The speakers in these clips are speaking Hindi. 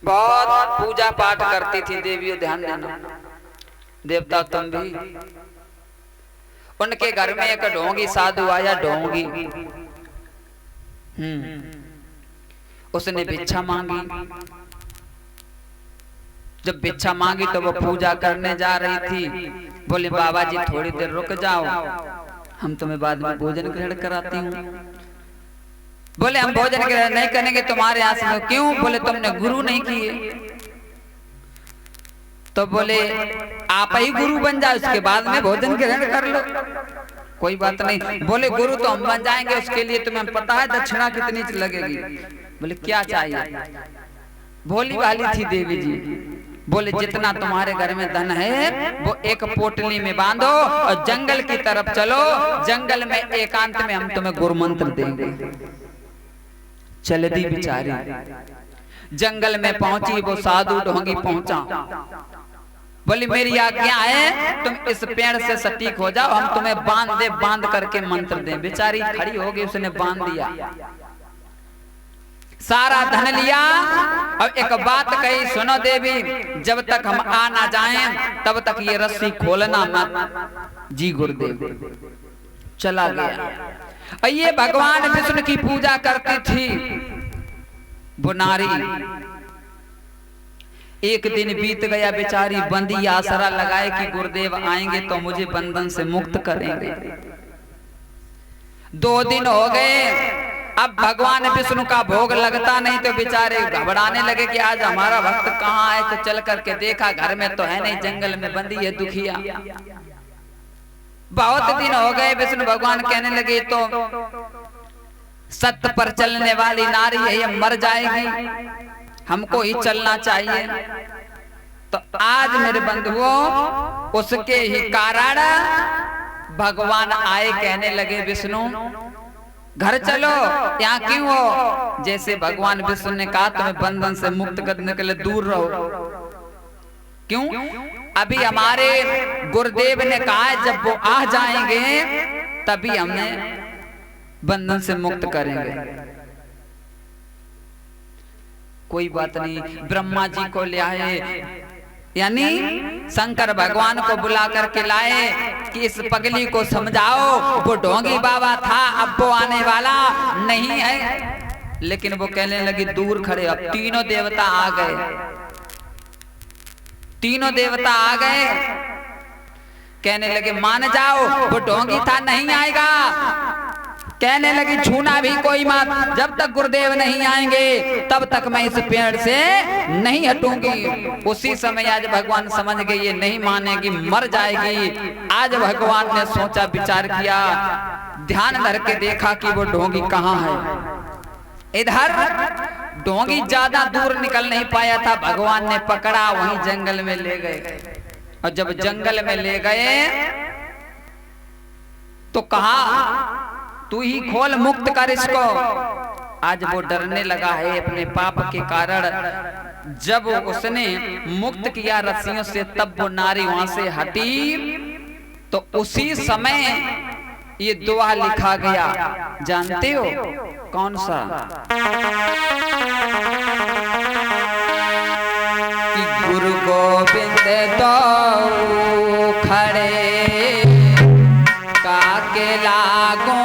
बहुत पूजा पाठ करती थी देवियों, ध्यान देना देवता तुम भी। उनके घर में एक ढोंगी साधु आया, ढोंगी। उसने भिक्षा मांगी। जब भिक्षा मांगी तो वो पूजा करने जा रही थी। बोले बाबा जी थोड़ी देर रुक जाओ, हम तुम्हें बाद में भोजन ग्रहण कराती हूँ। बोले हम भोजन ग्रहण नहीं करेंगे तुम्हारे यहाँ से। क्यों? बोले तुमने गुरु नहीं किए। तो बोले आप ही गुरु बन जाओ, उसके बाद में भोजन ग्रहण कर लो, कोई बात नहीं। बोले गुरु तो हम बन जाएंगे, उसके लिए तुम्हें पता है दक्षिणा कितनी लगेगी? बोले क्या चाहिए? भोली भाली थी देवी जी। बोले जितना तुम्हारे घर में धन है वो एक पोटली में बांधो और जंगल की तरफ चलो, जंगल में एकांत में हम तुम्हें गुरु मंत्र देंगे। चल दी बिचारी, जंगल में पहुंची। वो साधु ढोंगी पहुंचा। बोली मेरी आज्ञा है तुम इस पेड़ से सटीक हो जाओ, हम तुम्हें बांध करके मंत्र दें। बेचारी खड़ी हो गई, उसने बांध दिया, सारा धन लिया। अब एक बात कही, सुनो देवी, जब तक हम आ ना जाएं तब तक ये रस्सी खोलना मत। जी गुरुदेव। चला गया। ये भगवान विष्णु की पूजा करती थी वो नारी। एक दिन बीत गया, बेचारी बंदी आसरा लगाए कि गुरुदेव आएंगे तो मुझे बंधन से मुक्त करेंगे। 2 दिन हो गए, अब भगवान विष्णु का भोग लगता नहीं तो बेचारे घबराने लगे कि आज हमारा भक्त कहाँ है। तो चल करके देखा, घर में तो है नहीं, जंगल में बंदी है दुखिया। बहुत दिन हो गए, विष्णु भगवान कहने लगे तो सत्य पर चलने वाली नारी है, ये मर जाएगी, हमको ही चलना चाहिए। तो आज मेरे बंधुओं उसके ही कारण भगवान आए, कहने लगे विष्णु घर चलो, यहाँ क्यों हो? जैसे भगवान विष्णु ने कहा तुम्हें बंधन से मुक्त करने के लिए दूर रहो। क्यों? अभी हमारे गुरुदेव ने कहा है जब वो आ जाएंगे तभी हमें बंधन से मुक्त करेंगे। कोई बात नहीं, ब्रह्मा जी को ले आए, यानी शंकर भगवान को बुला करके लाए कि इस पगली को समझाओ, वो ढोंगी बाबा था, अब वो आने वाला नहीं है। लेकिन वो कहने लगी दूर खड़े। अब तीनों देवता आ गए, तीनों देवता आ गए, कहने लगे मान जाओ, वो ढोंगी था, नहीं आएगा। कहने लगी छूना भी कोई मत, जब तक गुरुदेव नहीं आएंगे तब तक मैं इस पेड़ से नहीं हटूंगी। उसी समय आज भगवान समझ गए ये नहीं मानेगी, मर जाएगी। आज भगवान ने सोचा विचार किया, ध्यान धर के देखा कि वो ढोंगी कहाँ है। इधर ढोंगी ज्यादा दूर निकल नहीं पाया था, भगवान ने पकड़ा, वहीं जंगल में ले गए। और जब जंगल में ले गए तो कहा तू ही खोल, मुक्त कर इसको। आज वो डरने लगा है अपने पाप के कारण। जब उसने मुक्त किया रस्सियों से तब वो नारी वहां से हटी। तो उसी समय ये दुआ लिखा गया, जानते हो कौन सा? कि गुरु गोविंद दो खड़े काके लागो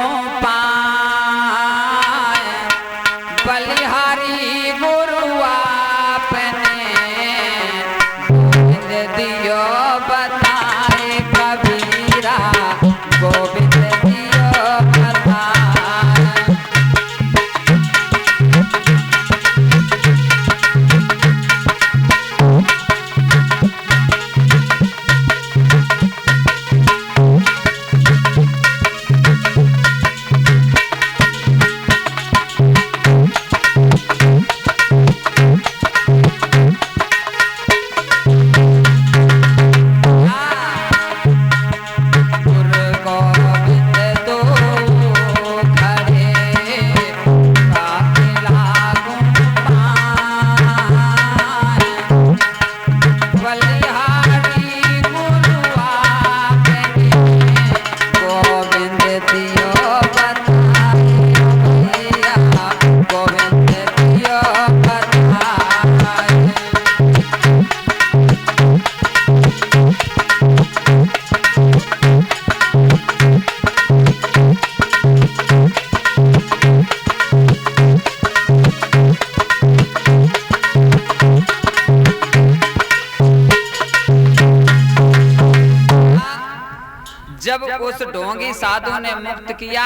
उस ढोंगी साधु ने मुक्त किया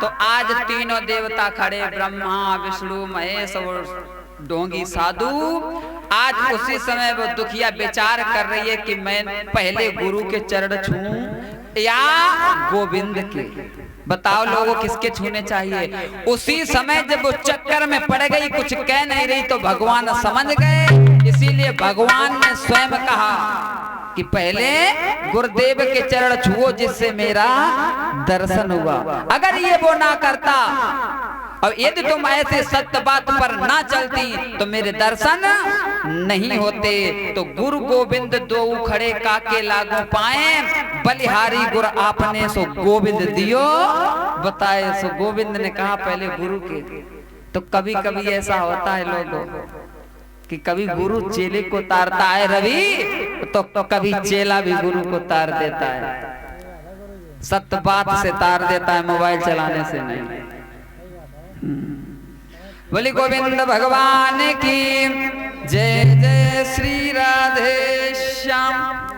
तो आज तीनों देवता खड़े, ब्रह्मा विष्णु महेश और ढोंगी साधु। आज उसी समय वो दुखिया विचार कर रही है कि मैं पहले गुरु के चरण छूऊं या गोविंद के। बताओ लोगों किसके छूने चाहिए। उसी समय जब वो चक्कर में पड़ गई, कुछ कह नहीं रही, तो भगवान समझ गए। इसीलिए भगवान ने स्वयं कहा कि पहले गुरुदेव के चरण छुओ जिससे मेरा दर्शन हुआ। अगर ये वो ना करता और यदि तुम ऐसे सत्य बात पर ना चलती तो मेरे दर्शन नहीं होते। तो गुरु गोविंद दो खड़े काके लागू पाए, बलिहारी गुर आपने सो गोविंद दियो बताए। सो गोविंद ने कहा पहले गुरु के। तो कभी कभी ऐसा होता है लोगों कि कभी गुरु चेले को तारता है रवि, तो कभी चेला भी गुरु को तार देता है। सत्य बात से तार देता है, मोबाइल चलाने से नहीं। बोली गोविंद भगवान की जय। जय श्री राधे श्याम।